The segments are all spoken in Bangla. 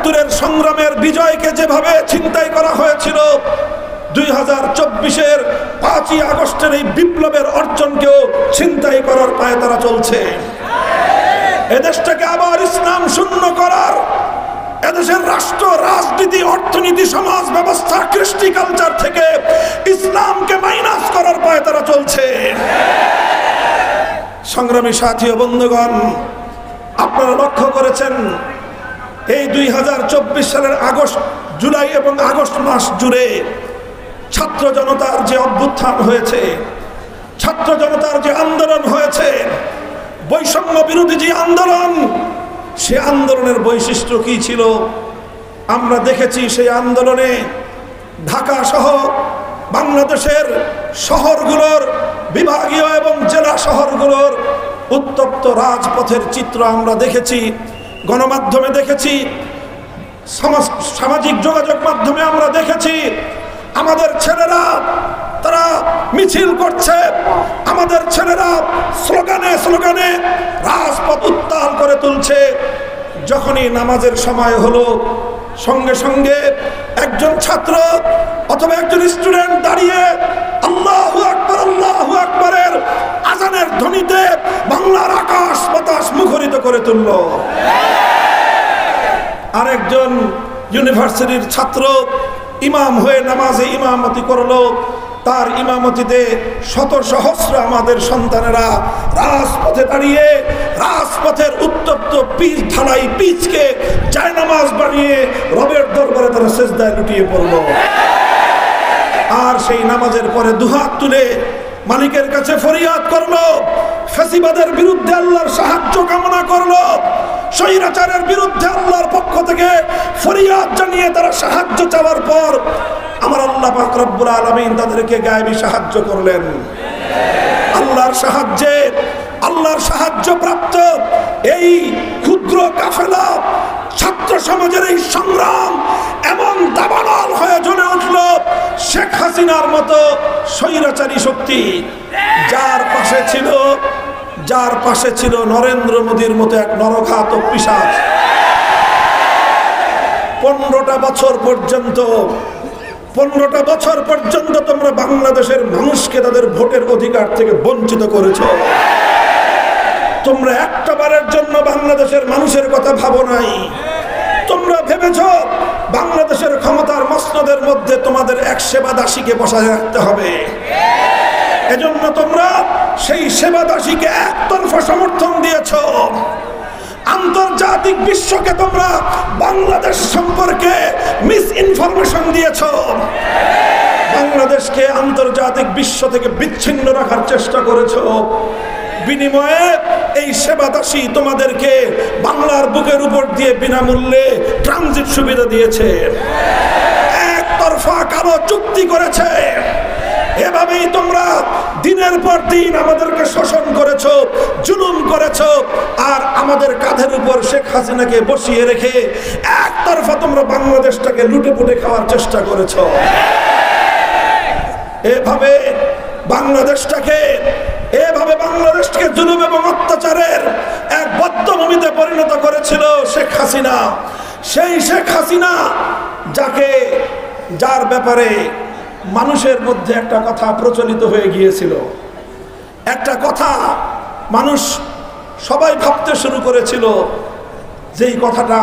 ৭১-এর সংগ্রামের বিজয়কে যেভাবে ছিনতাই করা হয়েছিল, 2024-এর 5ই আগস্টের এই বিপ্লবের অর্জনকেও ছিনতাই করার পায়তারা চলছে। এদেশটাকে আবার ইসলাম শূন্য করার, এদেশের রাষ্ট্র, রাজনীতি, অর্থনীতি, সমাজ ব্যবস্থা, কৃষ্টি কালচার থেকে ইসলামকে মাইনাস করার পায়তারা চলছে। সংগ্রামী সাথী ও বন্ধুগণ, আপনারা লক্ষ্য করেছেন এই 2024 সালের জুলাই এবং আগস্ট মাস জুড়ে ছাত্র জনতার যে অভ্যুত্থান হয়েছে, ছাত্র জনতার যে আন্দোলন হয়েছে, বৈষম্য বিরোধী যে আন্দোলন, সে আন্দোলনের বৈশিষ্ট্য কি ছিল আমরা দেখেছি। সেই আন্দোলনে ঢাকা সহ বাংলাদেশের শহরগুলোর, বিভাগীয় এবং জেলা শহরগুলোর উত্তপ্ত রাজপথের চিত্র আমরা দেখেছি, গণমাধ্যমে দেখেছি, সামাজিক যোগাযোগ মাধ্যমে আমরা দেখেছি। আমাদের ছেলেরা তারা মিছিল করছে, আমাদের ছেলেরা স্লোগানে স্লোগানে রাজপথ উত্তাল করে তুলছে। যখনই নামাজের সময় হলো, সঙ্গে সঙ্গে একজন ছাত্র অথবা একজন স্টুডেন্ট দাঁড়িয়ে আল্লাহু আকবার, আল্লাহু আকবারের আজানের ধ্বনিতে বাংলার আকাশ বাতাস মুখরিত করে তুলল। আরেকজন ইউনিভার্সিটির ছাত্র ইমাম হয়ে নামাজে ইমামতি করলো। তার ইমামতিতে শত সহস্র আমাদের সন্তানেরা রাজপথে দাঁড়িয়ে রাজপথের উত্তপ্ত পিচ, ঢালাই পিচকে জায়নামাজ বানিয়ে রবের দরবারে তারা সেজদায় লুটিয়ে পড়ল। আর সেই নামাজের পরে দুহাত তুলে মালিকের কাছে ফরিয়াদ করলো, ফ্যাসিবাদের বিরুদ্ধে আল্লাহর সাহায্য কামনা করলো, স্বৈরাচারের বিরুদ্ধে আল্লাহর পক্ষ থেকে ফরিয়াদ জানিয়ে তারা সাহায্য চাওয়ার পর আমার আল্লাহ পাক রব্বুল আলামিন তাদেরকে গায়েবী সাহায্য করলেন। আল্লাহর সাহায্য প্রাপ্ত এই ক্ষুদ্র কাফেলা, ছাত্র সমাজের এই সংগ্রাম এমন দাবানল হয়ে জ্বলে উঠল শেখ হাসিনার মতো স্বৈরাচারী শক্তি, যার পাশে ছিল নরেন্দ্র মোদীর মতো এক নরঘাতক পিশাচ। 15টা বছর পর্যন্ত তোমরা বাংলাদেশের মানুষকে তাদের ভোটের অধিকার থেকে বঞ্চিত করেছ। তোমরা একটা বারের জন্য বাংলাদেশের মানুষের কথা ভাবো নাই। তোমরা ভেবেছ বাংলাদেশের ক্ষমতার মসনদের মধ্যে তোমাদের এক সেবা দাসীকে বসায় রাখতে হবে। এজন্য তোমরা সেই সেবা দাসীকে একতরফা সমর্থন দিয়েছ। আন্তর্জাতিক বিশ্বকে তোমরা বাংলাদেশ সম্পর্কে মিস ইনফরমেশন দিয়েছ। বাংলাদেশকে আন্তর্জাতিক বিশ্ব থেকে বিচ্ছিন্ন রাখার চেষ্টা করেছ। বিনিময়ে এই সেবা দাসী তোমাদেরকে বাংলার বুকের উপর দিয়ে বিনামূল্যে ট্রানজিট সুবিধা দিয়েছে, একতরফা কালো চুক্তি করেছে। এভাবেই তোমরা দিনের পর দিন আমাদেরকে শোষণ করেছো, জুলুম করেছো, আর আমাদের কাঁধের উপর শেখ হাসিনাকে বসিয়ে রেখে একতরফা তোমরা বাংলাদেশটাকে লুটে পুটে খাওয়ার চেষ্টা করেছো। এভাবে বাংলাদেশটাকে জুলুম এবং অত্যাচারের এক বদ্ধভূমিতে পরিণত করেছিল শেখ হাসিনা। সেই শেখ হাসিনা যার ব্যাপারে মানুষের মধ্যে একটা কথা প্রচলিত হয়ে গিয়েছিল, একটা কথা মানুষ সবাই ভাবতে শুরু করেছিল, যেই কথাটা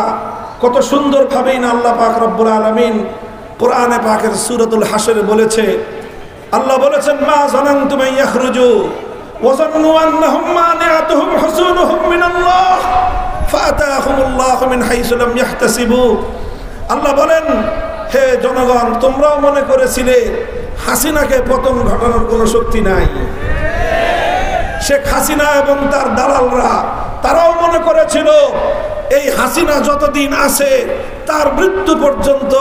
কত সুন্দরভাবেই না আল্লাহ পাক রব্বুল আলামিন কোরআনে পাকের সূরাতুল হাশরে বলেছে। আল্লাহ বলেছেন, মা যানানতুম আন ইয়াখরুজু ওয়া যান্নু আন্নাহুম মানিআতুহুম হুসুনুহুম মিনাল্লাহ ফাআতাহুমুল্লাহু মিন হাইসু লাম ইয়াহতাসিবু। আল্লাহ বলেন, হে জনগণ, তোমরাও মনে করেছিলে হাসিনাকে পতন ঘটানোর কোনো শক্তি নাই। শেখ হাসিনা এবং তার দালালরা তারাও মনে করেছিল এই হাসিনা যতদিন আছে তার মৃত্যু পর্যন্ত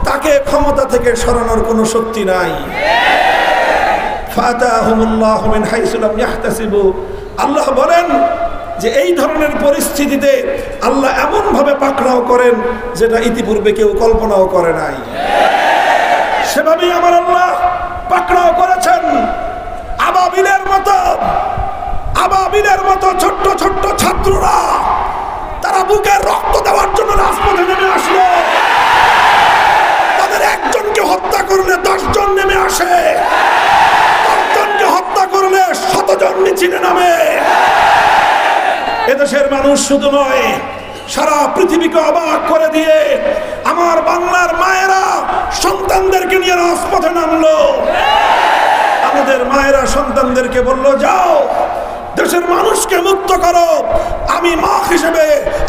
তাকে ক্ষমতা থেকে সরানোর কোনো শক্তি নাই। ফাতাহুমুল্লাহু মিন হাইসু লাম ইয়াহতাসিবু। আল্লাহ বলেন যে এই ধরনের পরিস্থিতিতে আল্লাহ এমন ভাবে পাকড়াও করেন যেটা ইতিপূর্বে কেউ কল্পনাও করে নাই। সেভাবেই আমার আল্লাহ পাকড়াও করেছেন। আবাবিলের মতো ছোট্ট ছোট্ট ছাত্ররা তারা বুকে রক্ত দেওয়ার জন্য রাজপথে নেমে আসলো। মানুষ শুধু নয়, সারা পৃথিবীকে অবাক করে দিয়ে আমার বাংলার মায়েরা সন্তানদেরকে নিয়ে রাজপথে নামলো। আমাদের মায়েরা সন্তানদেরকে বলল, যাও দেশের মানুষকে মুক্ত করো। আমি মা হিসেবে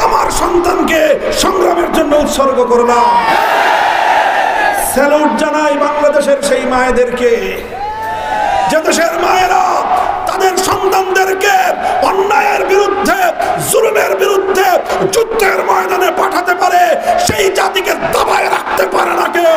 আমার সন্তানকে সংগ্রামের জন্য উৎসর্গ করলাম। স্যালুট জানাই বাংলাদেশের সেই মায়েদেরকে, যে দেশের মায়েরা তাদের সন্তানদেরকে অন্যায়ের বিরুদ্ধে, জুলুমের বিরুদ্ধে যুদ্ধের ময়দানে পাঠাতে পারে, সেই জাতিকে দাবায় রাখতে পারে না কেউ।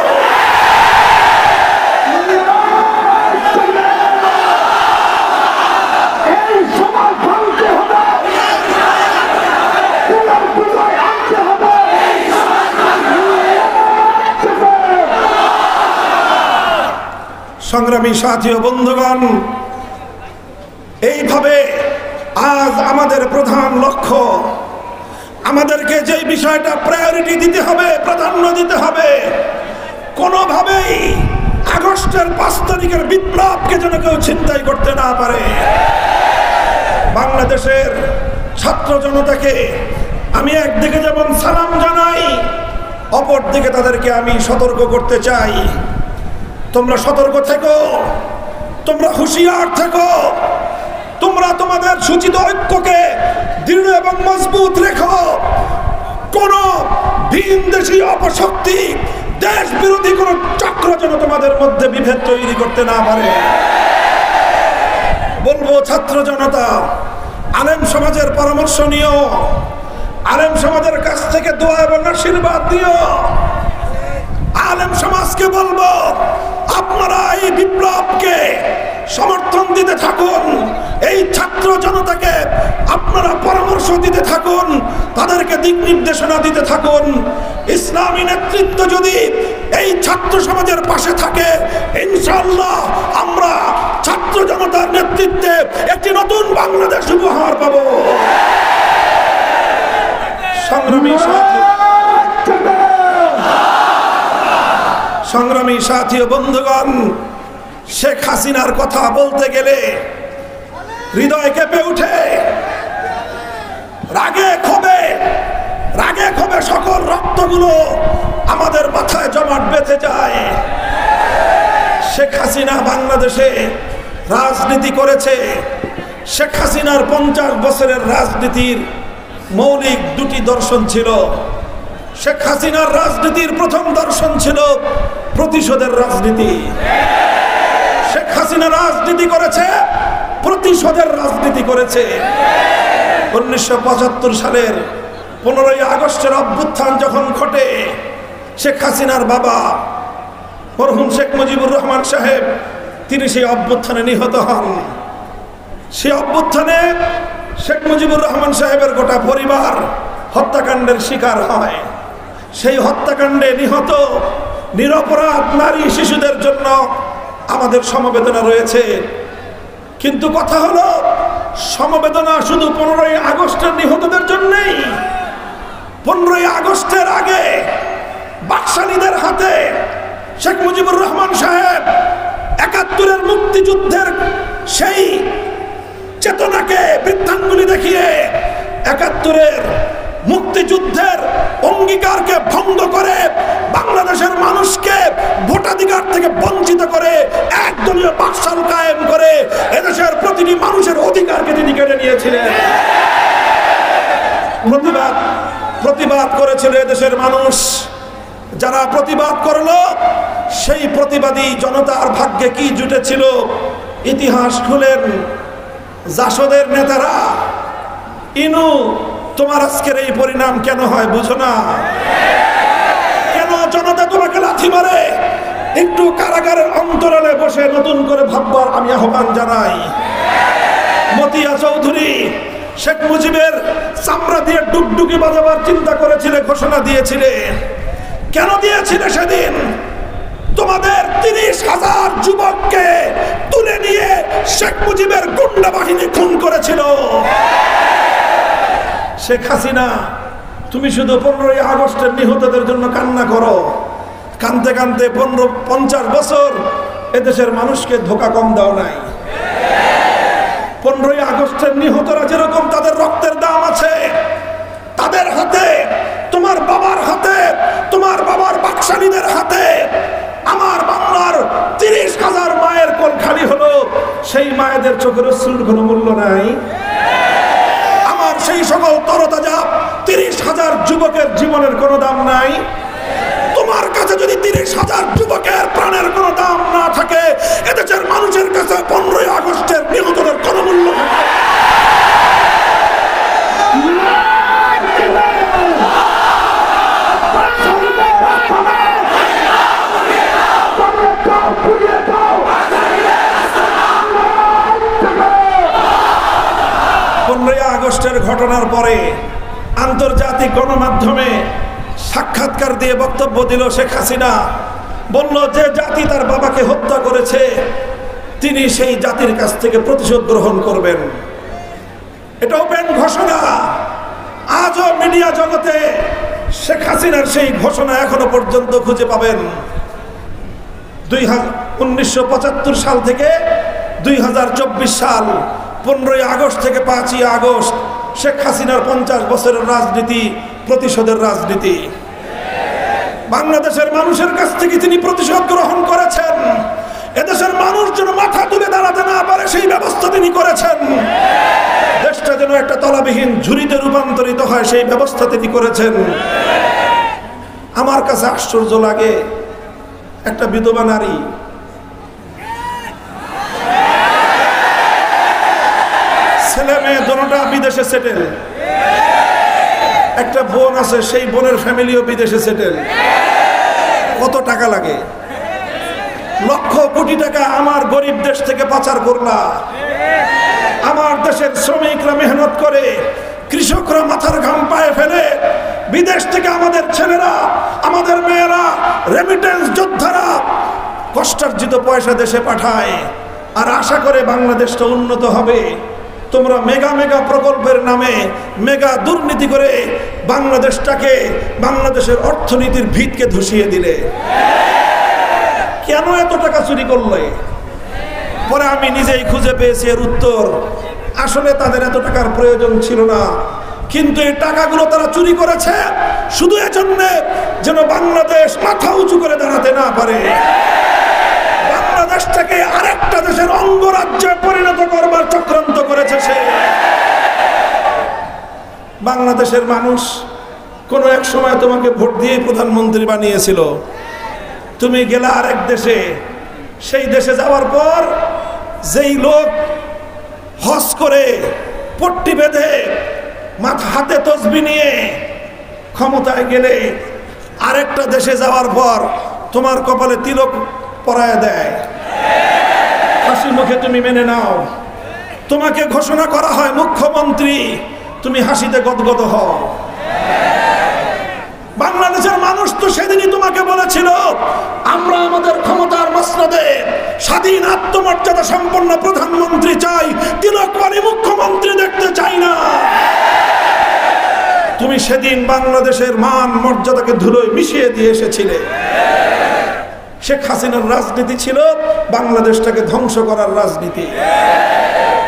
সংগ্রামী সাথী ও বন্ধুগণ, এইভাবে আজ আমাদের প্রধান লক্ষ্য, আমাদেরকে যে বিষয়টা প্রায়োরিটি দিতে হবে, প্রাধান্য দিতে হবে, কোনোভাবেই আগস্টের 5 তারিখের বিপ্লবকে যেন কেউ ছিনতাই করতে না পারে। বাংলাদেশের ছাত্র জনতাকে আমি একদিকে যেমন সালাম জানাই, অপরদিকে তাদেরকে আমি সতর্ক করতে চাই, তোমরা সতর্ক থেকো, তোমরা হুঁশিয়ার থেকো, তোমরা তোমাদের সূচিত ঐক্যকে দৃঢ় এবং মজবুত রেখো। কোন ভিনদেশী অপশক্তি, দেশ বিরোধী কোন চক্র যেন তোমাদের মধ্যে বিভেদ তৈরি করতে না পারে। বলবো ছাত্র জনতা, আলেম সমাজের পরামর্শ নিও, আলেম সমাজের কাছ থেকে দোয়া এবং আশীর্বাদ দিও। আলেম সমাজকে বলবো, আপনারা এই বিপ্লবকে সমর্থন দিতে থাকুন, এই ছাত্র জনতাকে আপনারা পরামর্শ দিতে থাকুন, তাদেরকে দিক নির্দেশনা দিতে থাকুন। ইসলামী নেতৃত্ব যদি এই ছাত্র সমাজের পাশে থাকে, ইনশাআল্লাহ আমরা ছাত্র জনতার নেতৃত্বে একটি নতুন বাংলাদেশ উপহার পাবো। সংগ্রামী সাথী ও বন্ধুগণ, শেখ হাসিনার কথা বলতে গেলে হৃদয় কেঁপে উঠে, রাগে ক্ষোভে সকল রক্তগুলো আমাদের মাথায় জমাট বেঁধে যায়। শেখ হাসিনা বাংলাদেশে রাজনীতি করেছে। শেখ হাসিনার 50 বছরের রাজনীতির মৌলিক 2টি দর্শন ছিল। শেখ হাসিনার রাজনীতির প্রথম দর্শন ছিল প্রতিশোধের রাজনীতি। শেখ হাসিনা রাজনীতি করেছে, প্রতিশোধের রাজনীতি করেছে। 1975 সালের 15ই আগস্টের অভ্যুত্থান যখন ঘটে, শেখ হাসিনার বাবা মরহুম শেখ মুজিবুর রহমান সাহেব তিনি সেই অভ্যুত্থানে নিহত হন। সেই অভ্যুত্থানে শেখ মুজিবুর রহমান সাহেবের গোটা পরিবার হত্যাকাণ্ডের শিকার হয়। সেই হত্যাকাণ্ডে নিহত নিরপরাধ নারী শিশুদের জন্য আমাদের সমবেদনা রয়েছে। কিন্তু কথা হলো, সমবেদনা শুধু 15ই আগস্টের নিহতদের জন্যই। 15ই আগস্টের আগে বাকশালীদের হাতে শেখ মুজিবুর রহমান সাহেব 71-এর মুক্তিযুদ্ধের সেই চেতনাকে বৃদ্ধাঙ্গুলি দেখিয়ে 71-এর মুক্তিযুদ্ধের অঙ্গীকারকে ভঙ্গ করে বাংলাদেশের মানুষকে ভোটাধিকার থেকে বঞ্চিত করে একদলীয় বাকশাল কায়েম করে এদেশের প্রতিটি মানুষের অধিকারকে তিনি কেড়ে নিয়েছিলেন। প্রতিবাদ করেছিল এদেশের মানুষ। যারা প্রতিবাদ করলো, সেই প্রতিবাদী জনতার ভাগ্যে কি জুটেছিল ইতিহাস খুলেন। জাসদের নেতারা, ইনু তোমার আজকের এই পরিণাম কেন হয় বুঝো না? কেন জনতা তোমাকে লাথি মারে? একটু কারাগারের অন্তরালে বসে নতুন করে ভাববার আমি আহ্বান জানাই। মতিয়া চৌধুরী শেখ মুজিবের চামড়া দিয়ে ডুগডুগি বাজাবার চিন্তা করেছিলে, ঘোষণা দিয়েছিলে। কেন দিয়েছিলে সেদিন? তোমাদের 30,000 যুবককে তুলে নিয়ে শেখ মুজিবের গুন্ডা বাহিনী খুন করেছিল। শেখ হাসিনা, তুমি শুধু 15ই আগস্টের নিহতদের জন্য কান্না করো। কানতে কানতে 50 বছর এদেশের মানুষকে ধোঁকা কম দাও নাই। 15ই আগস্টের নিহতরা যেরকম তাদের রক্তের দাম আছে, সেই মায়েদের চোখের অশ্রুর কোনো মূল্য নাই? আমার সেই সকল তরতাজা 30,000 যুবকের জীবনের কোনো দাম নাই? তোমার কাছে যদি 30,000 যুবকের প্রাণের কোনো দাম না থাকে, এদেশের মানুষের কাছে 15ই আগস্টের নিহতদের কোনো মূল্য নেই। আগস্টের ঘটনার পরে আন্তর্জাতিক গণমাধ্যমে সাক্ষাৎকার দিয়ে বক্তব্য দিল শেখ হাসিনা। বলল যে জাতি তার বাবাকে হত্যা করেছে তিনি সেই জাতির কাছ থেকে প্রতিশোধ গ্রহণ করবেন। এটা ওপেন ঘোষণা। আজও মিডিয়া জগতে শেখ হাসিনার সেই ঘোষণা এখনো পর্যন্ত খুঁজে পাবেন। 1975 সাল থেকে 2024 সাল 15ই আগস্ট থেকে 5ই আগস্ট শেখ হাসিনার 50 বছরের রাজনীতি প্রতিশোধের রাজনীতি। বাংলাদেশের মানুষের কাছ থেকে তিনি প্রতিশোধ গ্রহণ করেছেন। এদেশের মানুষ যেন মাথা তুলে দাঁড়াতে না পারে সেই ব্যবস্থা তিনি করেছেন। দেশটা যেন একটা তলাবিহীন ঝুড়িতে রূপান্তরিত হয় সেই ব্যবস্থা তিনি করেছেন। আমার কাছে আশ্চর্য লাগে, একটা বিধবা নারী ছেলে মেয়ে দুটোটা বিদেশে সেটেল, একটা বোন আছে সেই বোনের ফ্যামিলিও বিদেশে সেটেল। কত টাকা লাগে? লক্ষ কোটি টাকা আমার গরিব দেশ থেকে পাচার করলা। আমার দেশের শ্রমিকরা মেহনত করে, কৃষকরা মাথার ঘাম পায়ে ফেলে বিদেশ থেকে আমাদের ছেলেরা আমাদের মেয়েরা রেমিটেন্স যোদ্ধারা কষ্টার্জিত পয়সা দেশে পাঠায় আর আশা করে বাংলাদেশটা উন্নত হবে। তোমরা মেগা মেগা প্রকল্পের নামে মেগা দুর্নীতি করে বাংলাদেশটাকে, বাংলাদেশের অর্থনীতির ভিতকে ধসিয়ে দিলে। কেন এত টাকা চুরি করলে? পরে আমি নিজেই খুঁজে পেয়েছি এর উত্তর। আসলে তাদের এত টাকার প্রয়োজন ছিল না, কিন্তু এই টাকাগুলো তারা চুরি করেছে শুধু এজন্য যেন বাংলাদেশ মাথা উঁচু করে দাঁড়াতে না পারে। বাংলাদেশটাকে আরেকটা দেশের অঙ্গরাজ্যে পরিণত করবার চক্রান্ত করেছে সে। বাংলাদেশের মানুষ কোনো এক সময় তোমাকে ভোট দিয়ে প্রধানমন্ত্রী বানিয়েছিল। তুমি গেলে আরেক দেশে, সেই দেশে যাওয়ার পর যেই লোক হজ করে পট্টি বেঁধে মাথা হাতে তসবি নিয়ে ক্ষমতায় গেলে, আরেকটা দেশে যাওয়ার পর তোমার কপালে তিলক পরায় দেয়, হাসি মুখে তুমি মেনে নাও। তোমাকে ঘোষণা করা হয় মুখ্যমন্ত্রী, তুমি হাসিতে গদগদ হও। বাংলাদেশের মানুষ তো সেদিনই তোমাকে বলেছিল আমরা আমাদের ক্ষমতার মসনদে স্বাধীন আত্মমর্যাদা সম্পন্ন প্রধানমন্ত্রী চাই, তিলকমালী মুখ্যমন্ত্রী দেখতে চাই না। তুমি সেদিন বাংলাদেশের মান মর্যাদাকে ধুলোয় মিশিয়ে দিয়ে এসেছিলে। শেখ হাসিনার রাজনীতি ছিল বাংলাদেশটাকে ধ্বংস করার রাজনীতি।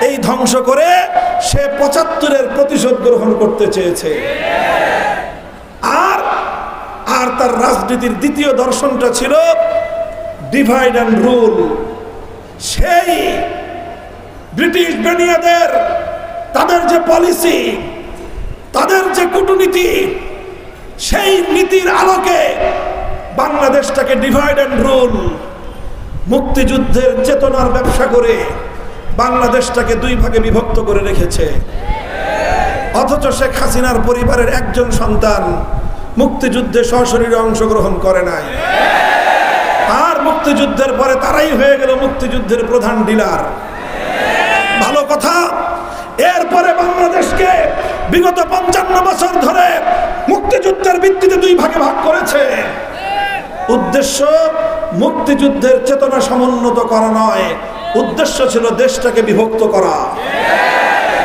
এই ধ্বংস করে সে 75-এর প্রতিশোধ গ্রহণ করতে চেয়েছে। আর তার রাজনীতির দ্বিতীয় দর্শনটা ছিল ডিভাইড অ্যান্ড রুল। সেই ব্রিটিশ বেনিয়াদের তাদের যে পলিসি, তাদের যে কূটনীতি, সেই নীতির আলোকে বাংলাদেশটাকে ডিভাইড অ্যান্ড রুল, মুক্তিযুদ্ধের চেতনার ব্যবসা করে বাংলাদেশটাকে দুই ভাগে বিভক্ত করে রেখেছে। অথচ শেখ হাসিনার পরিবারের একজন সন্তান মুক্তিযুদ্ধে সশরীরে অংশগ্রহণ করে নাই। আর মুক্তিযুদ্ধের পরে তারাই হয়ে গেল মুক্তিযুদ্ধের প্রধান ডিলার। ভালো কথা, এরপরে বাংলাদেশকে বিগত 55 বছর ধরে মুক্তিযুদ্ধের ভিত্তিতে দুই ভাগে ভাগ করেছে। উদ্দেশ্য মুক্তিযুদ্ধের চেতনা সমুন্নত করা নয়, উদ্দেশ্য ছিল দেশটাকে বিভক্ত করা।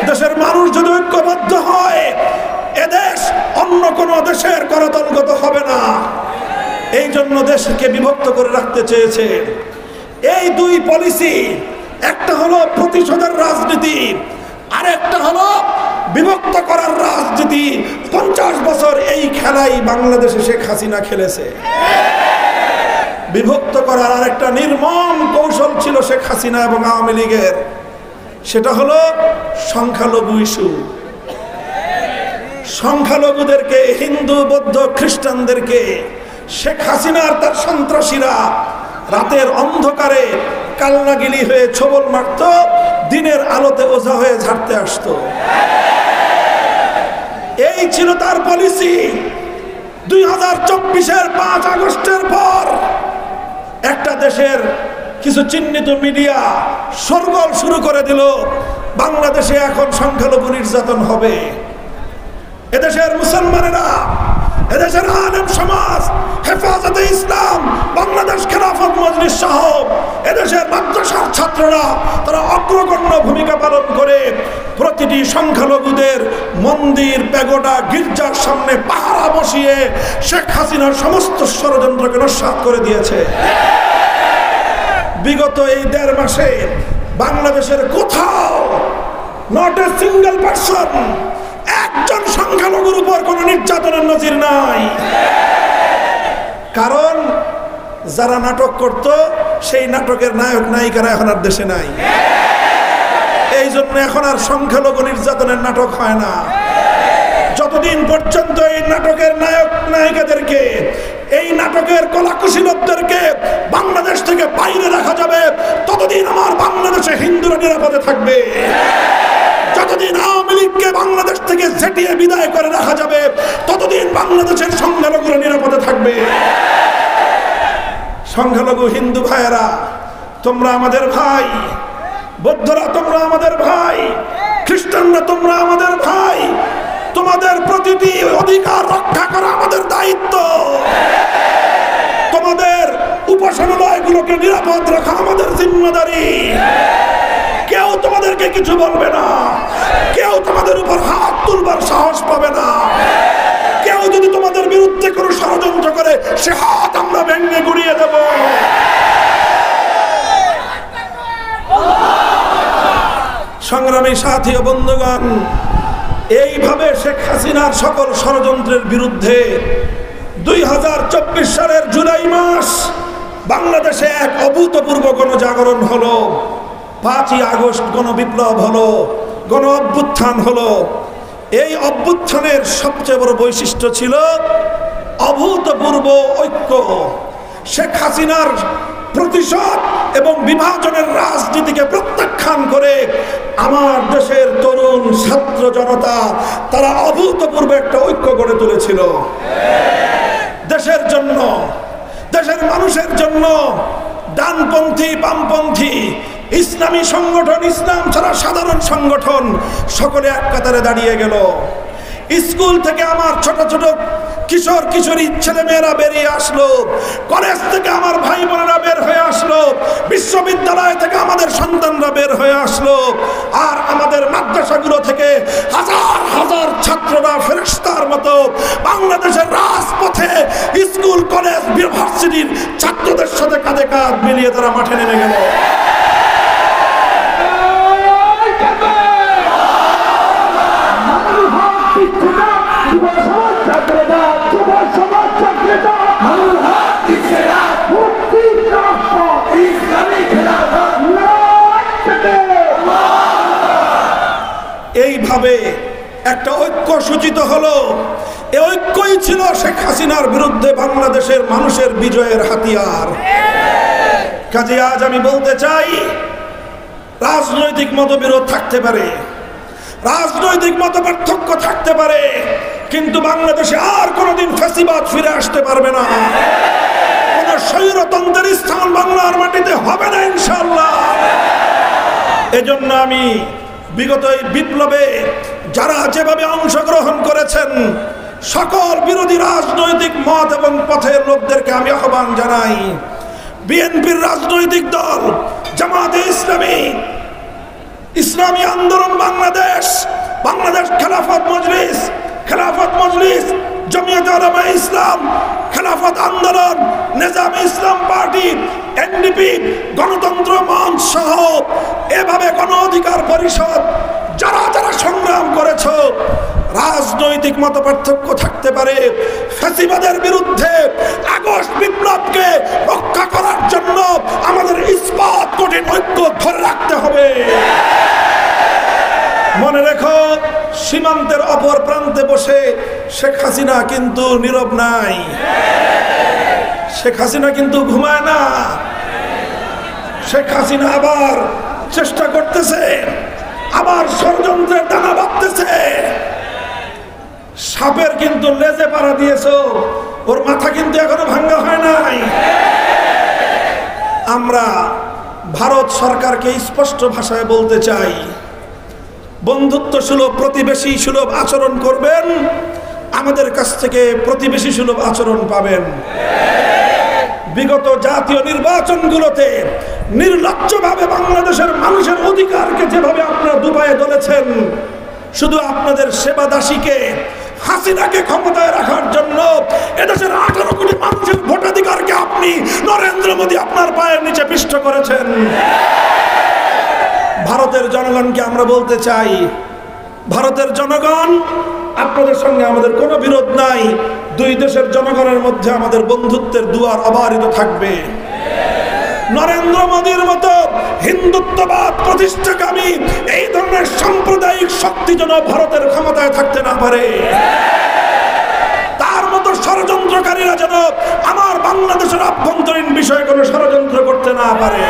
দেশের মানুষ যদি ঐক্যবদ্ধ হয় এদেশ অন্য কোন দেশের করতলগত হবে না। এই জন্য দেশকে বিভক্ত করে রাখতে চেয়েছে। এই দুই পলিসি, একটা হলো প্রতিশোধের রাজনীতি, আর একটা হলো বিভক্ত করার রাজনীতি। 50 বছর এই খেলাই বাংলাদেশে শেখ হাসিনা খেলেছে। বিভক্ত করার আরেকটা নির্মম কৌশল ছিল শেখ হাসিনা এবং আওয়ামী লীগের, সেটা হলো সংখ্যালঘু ইস্যু। সংখ্যালঘুদেরকে, হিন্দু বৌদ্ধ খ্রিস্টানদেরকে শেখ হাসিনার তার সন্ত্রাসীরা রাতের অন্ধকারে কালনাগিলি হয়ে ছবল মারত, দিনের আলোতে ওঝা হয়ে ঝাড়তে আসতো। এই ছিল তার পলিসি। 2024-এর 5 আগস্টের পর একটা দেশের কিছু চিহ্নিত মিডিয়া শোরগোল শুরু করে দিল, বাংলাদেশে এখন সংখ্যালঘু নির্যাতন হবে। এদেশের মুসলমানেরা, এদেশের আলেম সমাজ, হেফাজতে ইসলাম, বাংলাদেশ খেলাফত মজলিস সহ এদেশের মাদ্রাসার ছাত্ররা তারা অগ্রগণ্য ভূমিকা পালন করে প্রতিটি সংখ্যালঘুদের মন্দির, প্যাগোডা, গির্জার সামনে পাহারা বসিয়ে শেখ হাসিনার সমস্ত ষড়যন্ত্রকে নস্যাৎ করে দিয়েছে। বিগত এই 1.5 মাসে বাংলাদেশের কোথাও নট এ সিঙ্গেল পারসন, একজন সংখ্যালঘুর উপর কোন নির্যাতনের নজির নাই। কারণ যারা নাটক করত সেই নাটকের নায়ক নায়িকারা এখন আর দেশে নাই। এই জন্য এখন আর সংখ্যালঘু নির্যাতনের নাটক হয় না। যতদিন পর্যন্ত এই নাটকের নায়ক নায়িকাদেরকে, এই নাটকের কলাকুশলীদেরকে বাংলাদেশ থেকে বাইরে রাখা যাবে, ততদিন আমার বাংলাদেশে হিন্দুরা নিরাপদে থাকবে। যতদিন আওয়ামী লীগকে বাংলাদেশ থেকে ঝেঁটিয়ে বিদায় করে রাখা যাবে, ততদিন বাংলাদেশের সংখ্যালঘুরা নিরাপদে থাকবে। সংখ্যালঘু হিন্দু ভাইয়েরা, তোমরা আমাদের ভাই। বৌদ্ধরা তোমরা আমাদের ভাই। খ্রিস্টানরা তোমরা আমাদের ভাই। তোমাদের প্রতিটি অধিকার রক্ষা করা আমাদের দায়িত্ব। তোমাদের উপাসনালয়গুলোকে নিরাপদ রাখা আমাদের জিম্মাদারি। কেউ তোমাদেরকে কিছু বলবে না, কেউ তোমাদের উপর হাত তুলবার সাহস পাবে না। কেউ যদি তোমাদের বিরুদ্ধে কোনো ষড়যন্ত্র করে, সে হাত আমরা ভেঙে গুড়িয়ে দেব। সংগ্রামী সাথী ও বন্ধুগণ, এইভাবে শেখ হাসিনার সকল ষড়যন্ত্রের বিরুদ্ধে 2024 সালের জুলাই মাস বাংলাদেশে এক অভূতপূর্ব গণজাগরণ হলো। 5ই আগস্ট গণবিপ্লব হলো, গণ অভ্যুত্থান হলো। এই অভ্যুত্থানের সবচেয়ে বড় বৈশিষ্ট্য ছিল অভূতপূর্ব ঐক্য। শেখ হাসিনার প্রতিশোধ এবং বিভাজনের রাজনীতিকে প্রত্যাখ্যান করে আমার দেশের তরুণ ছাত্র জনতা তারা অভূতপূর্ব একটা ঐক্য গড়ে তুলেছিল। দেশের জন্য, দেশের মানুষের জন্য ডানপন্থী, বামপন্থী, ইসলামী সংগঠন, ইসলাম ছাড়া সাধারণ সংগঠন সকলে এক কাতারে দাঁড়িয়ে গেল। স্কুল থেকে আমার ছোট ছোট কিশোর কিশোরী ছেলে মেয়েরা বেরিয়ে আসলো, কলেজ থেকে আমার ভাই বোনেরা বের হয়ে আসলো, বিশ্ববিদ্যালয় থেকে আমাদের সন্তানরা বের হয়ে আসলো, আর আমাদের মাদ্রাসাগুলো থেকে হাজার হাজার ছাত্ররা ফেরেশতার মতো বাংলাদেশের রাজপথে স্কুল, কলেজ, ইউনিভার্সিটির ছাত্রদের সাথে কাঁধে কাঁধ মিলিয়ে তারা মাঠে নেমে গেল। এইভাবে একটা ঐক্য সূচিত হলো। এই ঐক্যই ছিল শেখ হাসিনার বিরুদ্ধে বাংলাদেশের মানুষের বিজয়ের হাতিয়ার। কাজে আজ আমি বলতে চাই, রাজনৈতিক মতবিরোধ থাকতে পারে, রাজনৈতিক মতপার্থক্য থাকতে পারে, কিন্তু বাংলাদেশে আর কোনোদিন ফ্যাসিবাদ ফিরে আসতে পারবে না। কোন স্বৈরতন্ত্রের স্থান বাংলার মাটিতে হবে না ইনশাআল্লাহ। এজন্য আমি বিগত এই বিপ্লবে যারা যেভাবে অংশগ্রহণ করেছেন সকল বিরোধী রাজনৈতিক মত এবং পথের লোকদেরকে আমি আহ্বান জানাই। বিএনপির রাজনৈতিক দল, জামাতে ইসলামী, ইসলামী আন্দোলন বাংলাদেশ, বাংলাদেশ খেলাফত মজলিস, জমিয়তে উলামায়ে ইসলাম, খেলাফত আন্দোলন, নিজামে ইসলাম পার্টি, এনডিপি, গণতন্ত্র মঞ্চ সহ এভাবে গণ অধিকার পরিষদ যারা যারা সংগ্রাম করেছ, রাজনৈতিক মতপার্থক্য থাকতে পারে, ফ্যাসিবাদের বিরুদ্ধে আগস্ট বিপ্লবকে রক্ষা করার জন্য আমাদের ইস্পাত কঠিন ঐক্য ধরে রাখতে হবে। মনে রেখো, সীমান্তের অপর প্রান্তে বসে শেখ হাসিনা কিন্তু নীরব নাই, শেখ হাসিনা কিন্তু ঘুমায় না। শেখ হাসিনা আবার চেষ্টা করতেছে, আবার ষড়যন্ত্রের দানা বাঁধতেছে। সাপের কিন্তু লেজে পাড়া দিয়েছো, ওর মাথা কিন্তু এখনো ভাঙ্গা হয় নাই। আমরা ভারত সরকারকে স্পষ্ট ভাষায় বলতে চাই, বন্ধুত্ব সুলভ, প্রতিবেশী সুলভ আচরণ করবেন, আমাদের কাছ থেকে প্রতিবেশী সুলভ আচরণ পাবেন। বিগত জাতীয় নির্বাচনগুলোতে নির্লজ্জভাবে বাংলাদেশের মানুষের অধিকারকে যেভাবে আপনারা দুপায়ে দলেছেন, শুধু আপনাদের সেবা দাসীকে, হাসিনাকে ক্ষমতায় রাখার জন্য এদেশের 18 কোটি মানুষের ভোটাধিকারকে আপনি নরেন্দ্র মোদী আপনার পায়ের নিচে পিষ্ট করেছেন। ভারতের জনগণকে আমরা বলতে চাই, ভারতের জনগণ, আপনাদের সঙ্গে আমাদের কোনো বিরোধ নাই। দুই দেশের জনগণের মধ্যে আমাদের বন্ধুত্বের দুয়ার অবারিত থাকবে। নরেন্দ্র মোদীর মতো হিন্দুত্ববাদ প্রতিষ্ঠাকামী এই ধরনের সাম্প্রদায়িক শক্তি যেন ভারতের ক্ষমতায় থাকতে না পারে, তার মতো ষড়যন্ত্রকারীরা যেন আমার বাংলাদেশের আভ্যন্তরীণ বিষয়ে কোনো ষড়যন্ত্র করতে না পারে।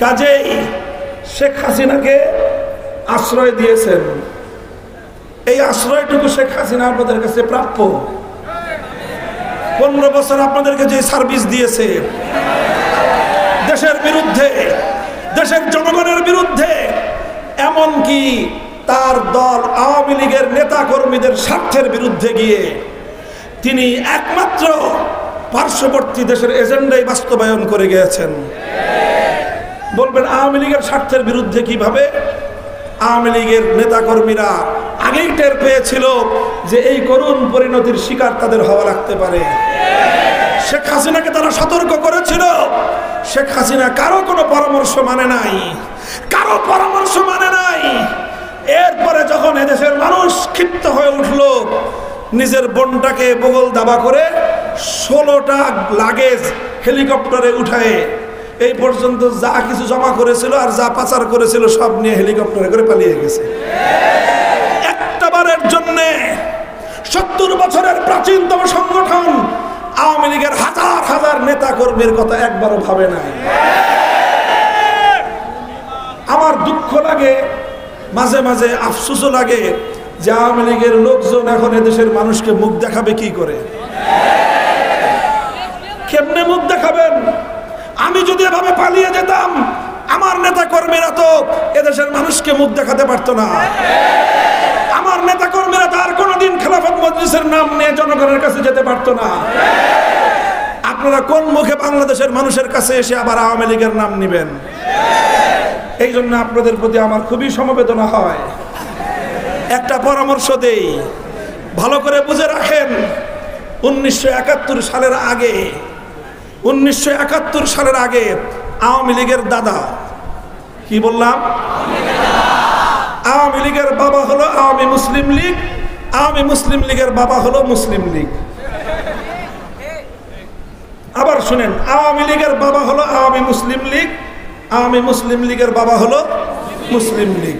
কাজেই শেখ হাসিনাকে আশ্রয় দিয়েছেন, এই আশ্রয়টুকু শেখ হাসিনা আপনাদের কাছে প্রাপ্য। 15 বছর আপনাদেরকে যে সার্ভিস দিয়েছে, দেশের বিরুদ্ধে, দেশের জনগণের বিরুদ্ধে, এমনকি তার দল আওয়ামী লীগের নেতা কর্মীদের স্বার্থের বিরুদ্ধে গিয়ে তিনি একমাত্র পার্শ্ববর্তী দেশের এজেন্ডাই বাস্তবায়ন করে গিয়েছেন। বলবেন আওয়ামী লীগের স্বার্থের বিরুদ্ধে কিভাবে? আওয়ামী লীগের নেতা কর্মীরা আগেই টের পেয়েছিল যে এই করুণ পরিণতির শিকার তাদের হওয়া লাগতে পারে। শেখ হাসিনাকে তারা সতর্ক করেছিল। শেখ হাসিনা কারো কোনো পরামর্শ মানে নাই, কারো পরামর্শ মানে নাই। এরপরে যখন এদেশের মানুষ ক্ষিপ্ত হয়ে উঠল, নিজের বোনটাকে বগল দাবা করে 16টা লাগেজ হেলিকপ্টারে উঠায় এই পর্যন্ত যা কিছু জমা করেছিল আর যা পাচার করেছিল সব নিয়ে হেলিকপ্টারে করে পালিয়ে গেছে। একটাবারের জন্য 70 বছরের প্রাচীনতম সংগঠন আওয়ামী লীগের হাজার হাজার নেতা কর্মীর কথা একবারও ভাবে নাই। আমার দুঃখ লাগে, মাঝে মাঝে আফসোসও লাগে যে আওয়ামী লীগের লোকজন এখন এদেশের মানুষকে মুখ দেখাবে কি করে, কেমনে মুখ দেখাবেন? আমি যদি এভাবে পালিয়ে যেতাম, আমার নেতা কর্মীরা তো এদেশের মানুষকে মুখ দেখাতে পারতো না। আমার নেতা কর্মীরা তো আর কোনোদিন খেলাফত মজলিসের নাম নিয়ে জনগণের কাছে যেতে পারতো না। আপনারা কোন মুখে বাংলাদেশের মানুষের কাছে এসে আবার আওয়ামী লীগের নাম নিবেন? এই জন্য আপনাদের প্রতি আমার খুবই সমবেদনা হয়। একটা পরামর্শ দেই, ভালো করে বুঝে রাখেন। 1971 সালের আগে, 1971 সালের আগে আওয়ামী লীগের দাদা, কি বললাম, আওয়ামী লীগের বাবা হলো আওয়ামী মুসলিম লীগ, আওয়ামী মুসলিম লীগের বাবা হলো মুসলিম লীগ। আবার শুনেন, আওয়ামী লীগের বাবা হলো আওয়ামী মুসলিম লীগ, আওয়ামী মুসলিম লীগের বাবা হলো মুসলিম লীগ।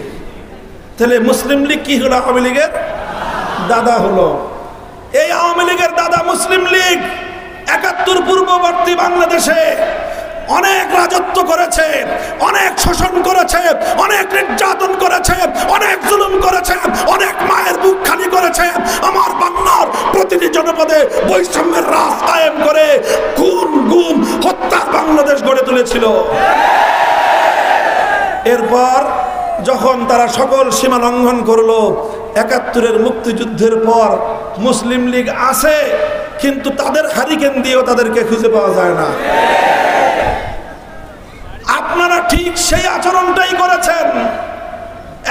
তাহলে মুসলিম লীগ কি হলো? আওয়ামী লীগের দাদা হলো। এই আওয়ামী লীগের দাদা মুসলিম লীগ 71 পূর্ববর্তী বাংলাদেশে অনেক রাজত্ব করেছে, অনেক শোষণ করেছে, অনেক নির্যাতন করেছে, অনেক জুলুম করেছে, অনেক মায়ের বুক খালি করেছে। আমার বাংলার প্রতিটি জনপদে বৈষম্যের রাজ কায়েম করে খুন গুম হত্যার বাংলাদেশ গড়ে তুলেছিল। এরপর যখন তারা সকল সীমা লঙ্ঘন করলো, 71-এর মুক্তিযুদ্ধের পর মুসলিম লীগ আছে, কিন্তু তাদের হারিকেন দিয়েও তাদেরকে খুঁজে পাওয়া যায় না। আপনারা ঠিক সেই আচরণটাই করেছেন।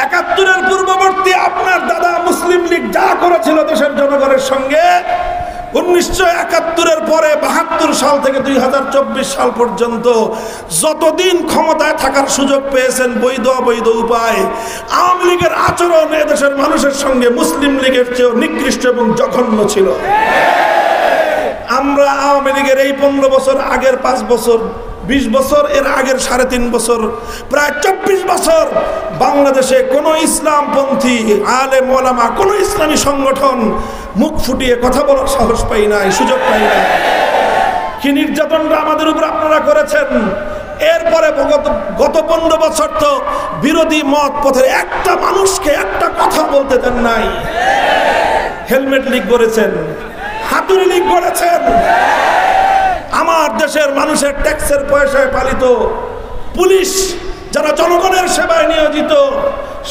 71-এর পূর্ববর্তী আপনার দাদা মুসলিম লীগ যা করেছিল দেশের জনগণের সঙ্গে, 1971-এর পরে 72 সাল থেকে 2024 সাল পর্যন্ত যতদিন ক্ষমতায় থাকার সুযোগ পেয়েছেন বৈধ অবৈধ উপায়, আওয়ামী লীগের আচরণ এদেশের মানুষের সঙ্গে মুসলিম লীগের চেয়েও নিকৃষ্ট এবং জঘন্য ছিল। আমরা আওয়ামী লীগের এই 15 বছর, আগের 5 বছর, 20 বছর, এর আগের 3.5 বছর, প্রায় 24 বছর বাংলাদেশে কোনো ইসলামপন্থী আলেম ওলামা, কোনো ইসলামী সংগঠন মুখ ফুটিয়ে কথা বলার সাহস পাই নাই, সুযোগ পাই নাই। কি নির্যাতনটা আমাদের উপর আপনারা করেছেন। এরপরে গত 15 বছর তো বিরোধী মত পথের একটা মানুষকে একটা কথা বলতে দেন নাই। হেলমেট লীগ করেছেন, হাতুড়ি লীগ করেছেন। আমার দেশের মানুষের ট্যাক্সের পয়সায় পালিত পুলিশ, যারা জনগণের সেবায় নিয়োজিত,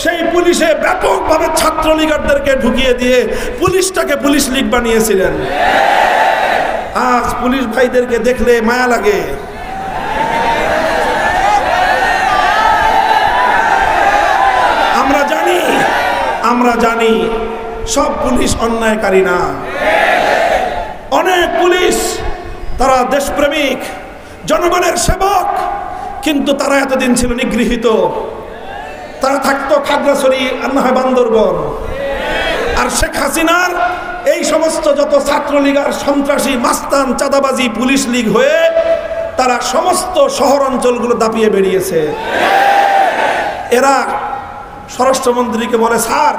সেই পুলিশে ব্যাপকভাবে ছাত্র লীগারদেরকে ঢুকিয়ে দিয়ে পুলিশটাকে পুলিশ লীগ বানিয়েছিলেন। আজ পুলিশ ভাইদেরকে দেখলে মায়া লাগে। আমরা জানি সব পুলিশ অন্যায়কারী না। অনেক পুলিশ তারা দেশপ্রেমিক, জনগণের সেবক, কিন্তু তারা এতদিন ছিল নিগৃহীত। তারা থাকতো খাগড়াছড়ি আর না হয় বান্দরবন। আর শেখ হাসিনার এই সমস্ত যত ছাত্রলীগ আর সন্ত্রাসী, মাস্তান, চাঁদাবাজি, পুলিশ লীগ হয়ে তারা সমস্ত শহর অঞ্চলগুলো দাপিয়ে বেরিয়েছে। এরা স্বরাষ্ট্রমন্ত্রীকে বলে, স্যার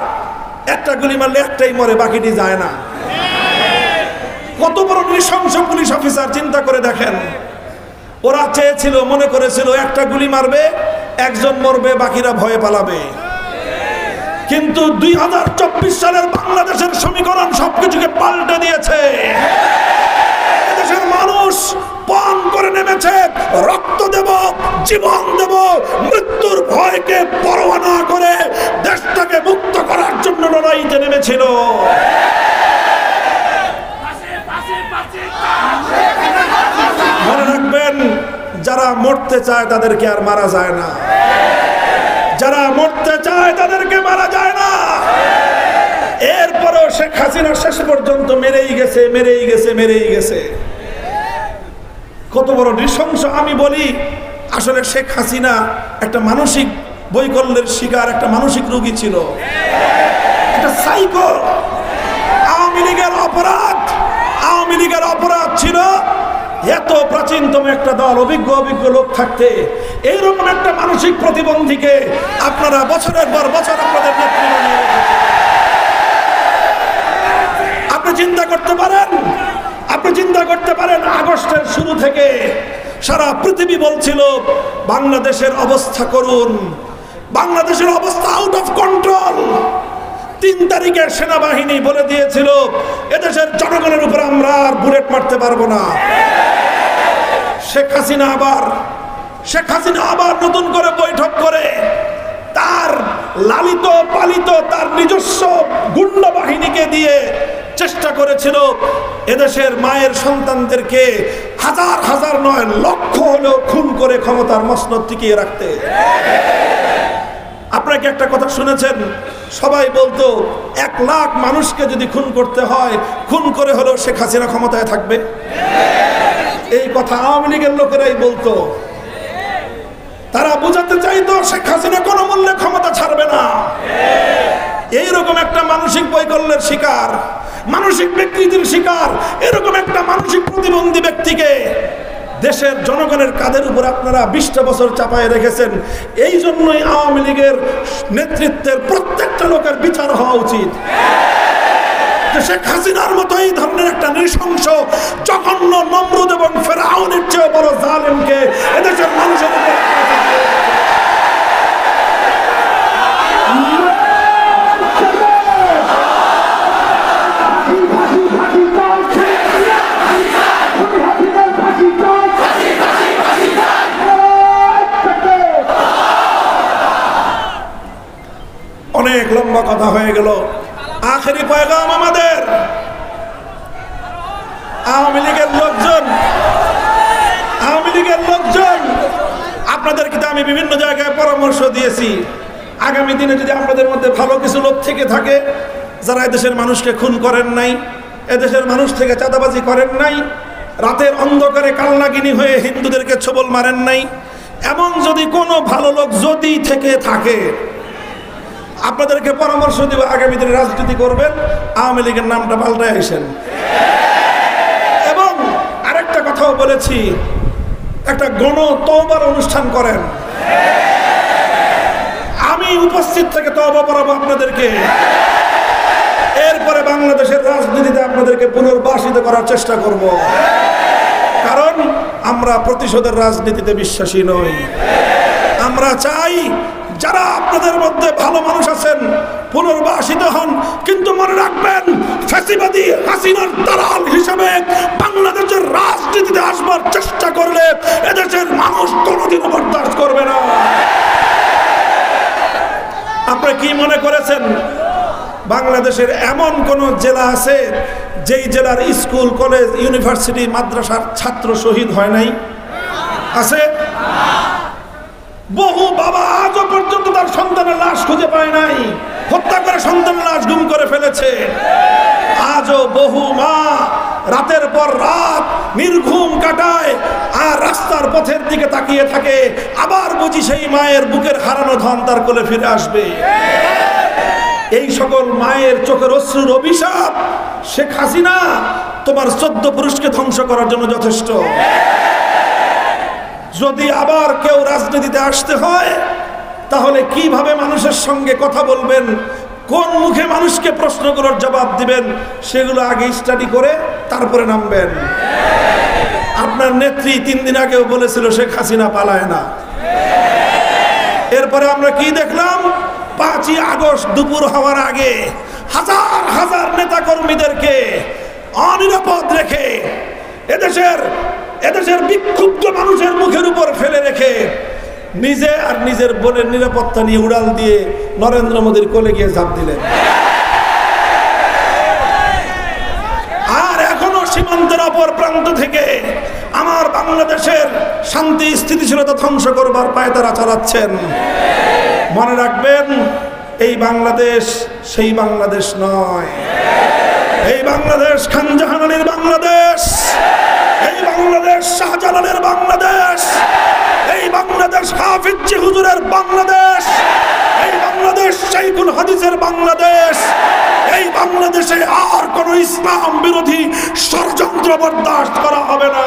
একটা গুলি মারলে একটাই মরে, বাকিটি যায় না। কত বড় নৃশংস পুলিশ অফিসার, চিন্তা করে দেখেন। ওরা চেয়েছিল, মনে করেছিল একটা গুলি মারবে, একজন মরবে, বাকিরা ভয়ে পালাবে। কিন্তু 2024 সালের বাংলাদেশের সমীকরণ সবকিছুকে পাল্টে দিয়েছে। এদেশের মানুষ পণ করে নেমেছে, রক্ত দেব, জীবন দেব, মৃত্যুর ভয়কে পরোয়া না করে দেশটাকে মুক্ত করার জন্য লড়াইতে নেমেছিল। মনে রাখবেন, যারা মরতে চায় তাদেরকে আর মারা যায় না। যারা মরতে চায় তাদেরকে মারা যায় না। এরপরও শেখ হাসিনা শেষ পর্যন্ত মেরেই গেছে, মেরেই গেছে, মেরেই গেছে। কত বড় নৃশংস। আমি বলি, আসলে শেখ হাসিনা একটা মানসিক বৈকল্যের শিকার, একটা মানসিক রোগী ছিল, একটা সাইকো। আওয়ামী লীগের অপরাধ ছিল এত প্রাচীনতম একটা দল, অভিজ্ঞ লোক থাকতে এইরকম একটা মানসিক প্রতিবন্ধীকে আপনারা বছরের পর বছর আপনাদের নেতৃত্ব নিয়ে আপনি চিন্তা করতে পারেন আগস্টের শুরু থেকে সারা পৃথিবী বলছিল বাংলাদেশের অবস্থা করুন, বাংলাদেশের অবস্থা আউট অফ কন্ট্রোল। 3 তারিখে সেনাবাহিনী বলে দিয়েছিল এদেশের জনগণের উপর আমরা আর বুলেট মারতে পারবো না। শেখ হাসিনা আবার নতুন করে বৈঠক করে তার লালিত পালিত তার নিজস্ব গুন্ডা বাহিনীকে দিয়ে চেষ্টা করেছিল এদেশের মায়ের সন্তানদেরকে হাজার হাজার নয়, লক্ষ হলেও খুন করে ক্ষমতার মসনদ টিকিয়ে রাখতে। আপনাকে একটা কথা শুনেছেন, সবাই বলতো 1 লাখ মানুষকে যদি খুন করতে হয়, খুন করে হলেও শেখ হাসিনা ক্ষমতায় থাকবে। এই কথা আওয়ামী লীগের লোকেরাই বলতো। তারা বোঝাতে চাইতো শেখ হাসিনা কোনো মূল্যে ক্ষমতা ছাড়বে না। এইরকম একটা মানসিক বৈকল্যের শিকার, মানসিক বিকৃতির শিকার, এরকম একটা মানসিক প্রতিবন্ধী ব্যক্তিকে দেশের জনগণের কাঁধের উপর আপনারা 20টা বছর চাপায় রেখেছেন। এই জন্যই আওয়ামী লীগের নেতৃত্বের প্রত্যেকটা লোকের বিচার হওয়া উচিত। শেখ হাসিনার মতো এই ধরনের একটা নৃশংস, জঘন্য, নমরুদ এবং ফেরাউনের চেয়ে বড় জালেমকে এদেশের মানুষের উপর অনেক লম্বা কথা হয়ে গেল। আখেরি পয়গাম আমাদের আওয়ামী লীগের লোকজন আপনাদেরকে তো আমি বিভিন্ন জায়গায় পরামর্শ দিয়েছি। আগামী দিনে যদি আপনাদের মধ্যে ভালো কিছু লোক থেকে থাকে যারা দেশের মানুষকে খুন করেন নাই, এদেশের মানুষ থেকে চাঁদাবাজি করেন নাই, রাতের অন্ধকারে কালনাগিনী হয়ে হিন্দুদেরকে ছোবল মারেন নাই। এমন যদি কোনো ভালো লোক যদি থেকে থাকে, আপনাদেরকে পরামর্শ দিব, আগামী দিনে রাজনীতি করবেন, আওয়ামী লীগের নামটা পাল্টায় আসেন। এবং আরেকটা কথাও বলেছি, একটা গণ তওবার অনুষ্ঠান করেন, আমি উপস্থিত থেকে তওবা করাবো আপনাদেরকে। এরপরে বাংলাদেশের রাজনীতিতে আপনাদেরকে পুনর্বাসিত করার চেষ্টা করব, কারণ আমরা প্রতিশোধের রাজনীতিতে বিশ্বাসী নই। আমরা চাই যারা আপনাদের মধ্যে ভালো মানুষ আছেন পুনর্বাসিত হন, কিন্তু মনে রাখবেন ফ্যাসিবাদী হাসিনার দালাল হিসেবে বাংলাদেশের রাজনীতিতে আসবার চেষ্টা করলে এদেশের মানুষ কোনোদিনও বরদাস্ত করবে না। আপনারা কি মনে করেছেন বাংলাদেশের এমন কোন জেলা আছে যেই জেলার স্কুল, কলেজ, ইউনিভার্সিটি, মাদ্রাসার ছাত্র শহীদ হয় নাই? আছে? বহু বাবা আজও পর্যন্ত তার সন্তানের লাশ খুঁজে পায় নাই, হত্যা করে সন্তানের লাশ গুম করে ফেলেছে। আজও বহু মা রাতের পর রাত নির্ঘুম কাটায় আর রাস্তার পথের দিকে তাকিয়ে থাকে, আবার বুঝি সেই মায়ের বুকের হারানো ধন তার কোলে ফিরে আসবে। এই সকল মায়ের চোখের অশ্রুর অভিশাপ শেখ হাসিনা তোমার 14 পুরুষকে ধ্বংস করার জন্য যথেষ্ট। যদি আবার কেউ রাজনীতিতে আসতে হয়, তাহলে কিভাবে মানুষের সঙ্গে কথা বলবেন, কোন মুখে মানুষকে প্রশ্নগুলোর জবাব দিবেন, সেগুলো আগে স্টাডি করে তারপরে নামবেন। আপনার নেত্রী 3 দিন আগেও বলেছিল শেখ হাসিনা পালায় না। এরপরে আমরা কি দেখলাম? 5ই আগস্ট দুপুর হওয়ার আগে হাজার হাজার নেতা কর্মীদেরকে অনিরাপদ রেখে এদেশের বিক্ষুব্ধ মানুষের মুখের উপর ফেলে রেখে নিজে আর নিজের বোনের নিরাপত্তা নিয়ে উড়াল দিয়ে নরেন্দ্র মোদীর কোলে গিয়ে ঝাঁপ দিলেন। আর এখনো সীমান্তের অপর প্রান্ত থেকে আমার বাংলাদেশের শান্তি স্থিতিশীলতা ধ্বংস করবার পায়তারা চালাচ্ছেন। মনে রাখবেন, এই বাংলাদেশ সেই বাংলাদেশ নয়। এই বাংলাদেশ খান জাহান আলীর বাংলাদেশ, এই বাংলাদেশ শাহজালালের বাংলাদেশ, এই বাংলাদেশ হাফিজ হুজুরের বাংলাদেশ, এই বাংলাদেশ শাইখুল হাদিসের বাংলাদেশ। এই বাংলাদেশে আর কোন ইসলাম বিরোধী ষড়যন্ত্র বরদাস্ত করা হবে না।